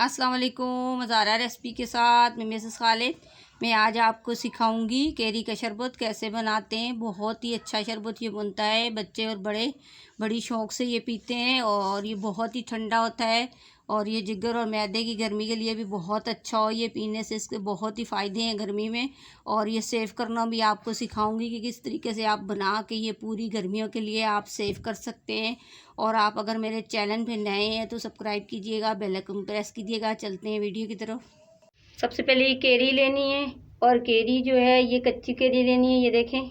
अस्सलाम वालेकुम। ज़ारा रेसिपी के साथ मैं मिसेस खालिद। मैं आज आपको सिखाऊंगी कैरी का शरबत कैसे बनाते हैं। बहुत ही अच्छा शरबत ये बनता है, बच्चे और बड़े बड़ी शौक़ से ये पीते हैं और ये बहुत ही ठंडा होता है और ये जिगर और मैदे की गर्मी के लिए भी बहुत अच्छा हो। ये पीने से इसके बहुत ही फ़ायदे हैं गर्मी में। और ये सेव करना भी आपको सिखाऊंगी कि किस तरीके से आप बना के ये पूरी गर्मियों के लिए आप सेव कर सकते हैं। और आप अगर मेरे चैनल पे नए हैं तो सब्सक्राइब कीजिएगा, बेल आइकन प्रेस कीजिएगा। चलते हैं वीडियो की तरफ। सबसे पहले ये कैरी लेनी है और कैरी जो है ये कच्ची कैरी लेनी है। ये देखें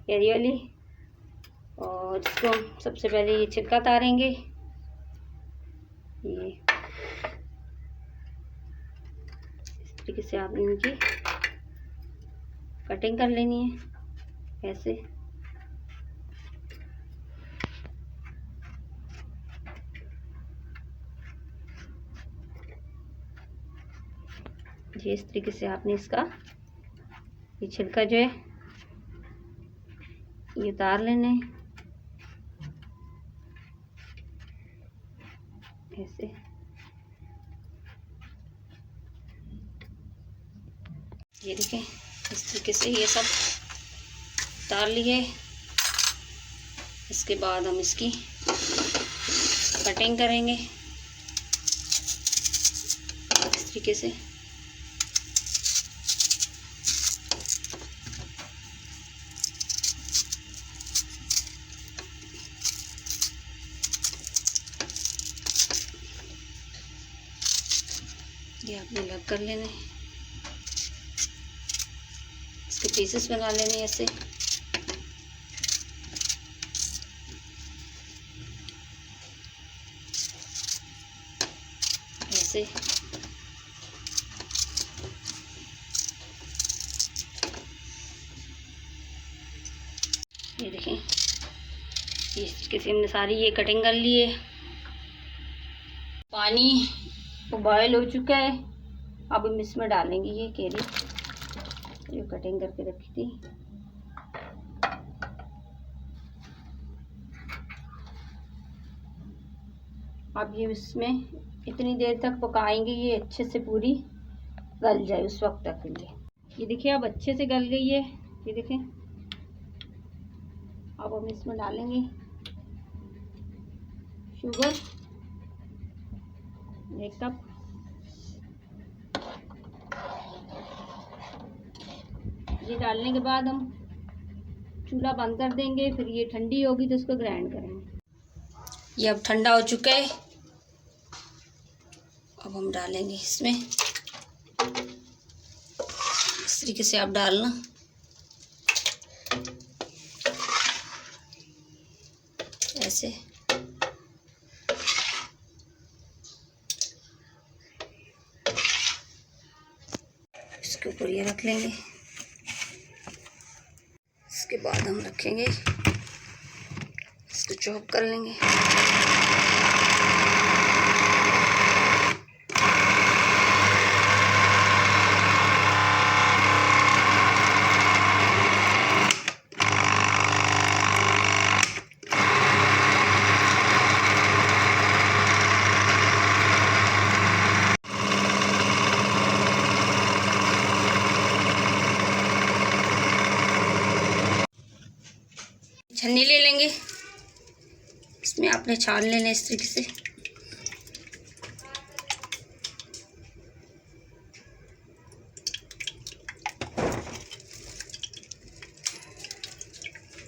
कैरी वाली। और इसको सबसे पहले ये छिलका उतारेंगे। ये इस तरीके से आप इनकी कटिंग कर लेनी है ऐसे। ये इस तरीके से आपने इसका ये छिलका जो है ये उतार लेना है ऐसे। ये देखें इस तरीके से ये सब उतार लिए। इसके बाद हम इसकी कटिंग करेंगे इस तरीके से। ये आपने अलग कर लेने, इसके पीसेस बना लेने ऐसे। ऐसे ये देखें इस तरीके से हमने सारी ये कटिंग कर ली है। पानी बॉयल हो चुका है। अब हम इसमें डालेंगे ये कैरी जो कटिंग करके रखी थी। अब ये इसमें इतनी देर तक पकाएंगे ये अच्छे से पूरी गल जाए उस वक्त तक के लिए। ये देखिए अब अच्छे से गल गई है। ये देखें अब हम इसमें डालेंगे शुगर 1 कप। ये डालने के बाद हम चूल्हा बंद कर देंगे। फिर ये ठंडी होगी तो इसको ग्राइंड करेंगे। ये अब ठंडा हो चुका है। अब हम डालेंगे इसमें इस तरीके से आप डालना ऐसे। इसके ऊपर ये रख लेंगे। इसके बाद हम रखेंगे इसको चॉप कर लेंगे। छन्नी ले लेंगे, इसमें आपने छान लेना इस तरीके से।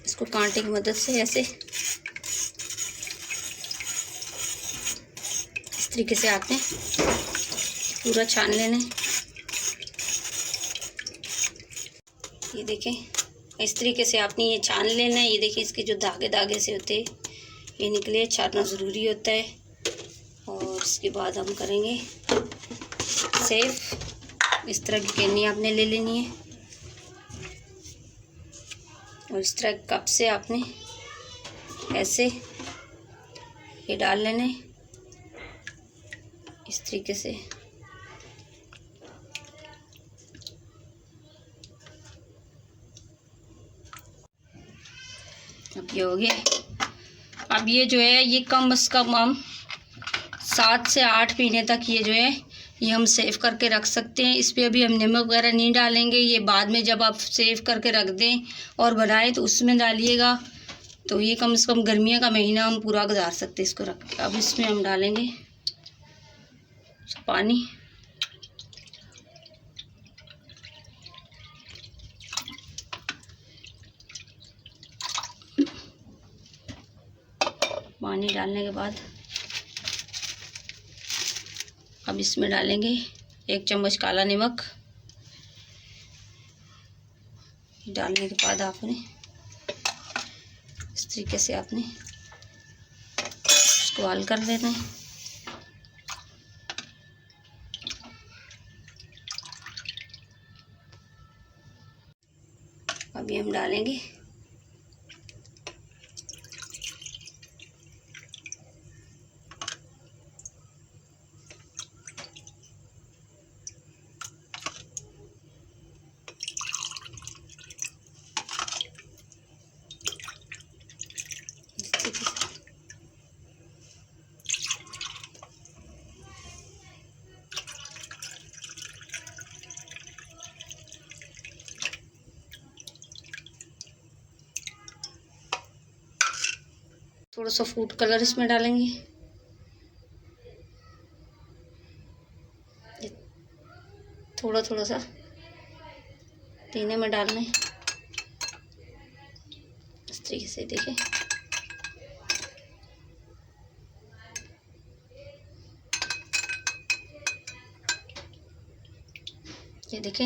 इसको कांटे की मदद से ऐसे इस तरीके से आपने पूरा छान लेना है। ये देखें इस तरीके से आपने ये छान लेना है। ये देखिए इसके जो धागे धागे से होते हैं ये निकले, छानना ज़रूरी होता है। और इसके बाद हम करेंगे सेव। इस तरह की कैनी आपने ले लेनी है और इस तरह कप से आपने ऐसे ये डाल लेने इस तरीके से। अब ये हो गया। अब ये जो है ये कम से कम हम 7 से 8 महीने तक ये जो है ये हम सेव करके रख सकते हैं। इस पर अभी हम नमक वगैरह नहीं डालेंगे, ये बाद में जब आप सेव करके रख दें और बनाएं तो उसमें डालिएगा। तो ये कम से कम गर्मियों का महीना हम पूरा गुजार सकते हैं इसको रख के। अब इसमें हम डालेंगे पानी। पानी डालने के बाद अब इसमें डालेंगे 1 चम्मच काला नमक। डालने के बाद आपने इस तरीके से आपने इसको हल कर लेना है। अभी हम डालेंगे थोड़ा सा फूड कलर इसमें डालेंगे। थोड़ा थोड़ा सा तीनों में डालना है इस तरीके से। देखें ये देखें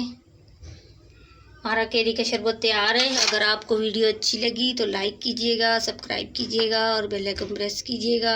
हमारा केरी का शरबत तैयार है। अगर आपको वीडियो अच्छी लगी तो लाइक कीजिएगा, सब्सक्राइब कीजिएगा और बेल आइकन प्रेस कीजिएगा।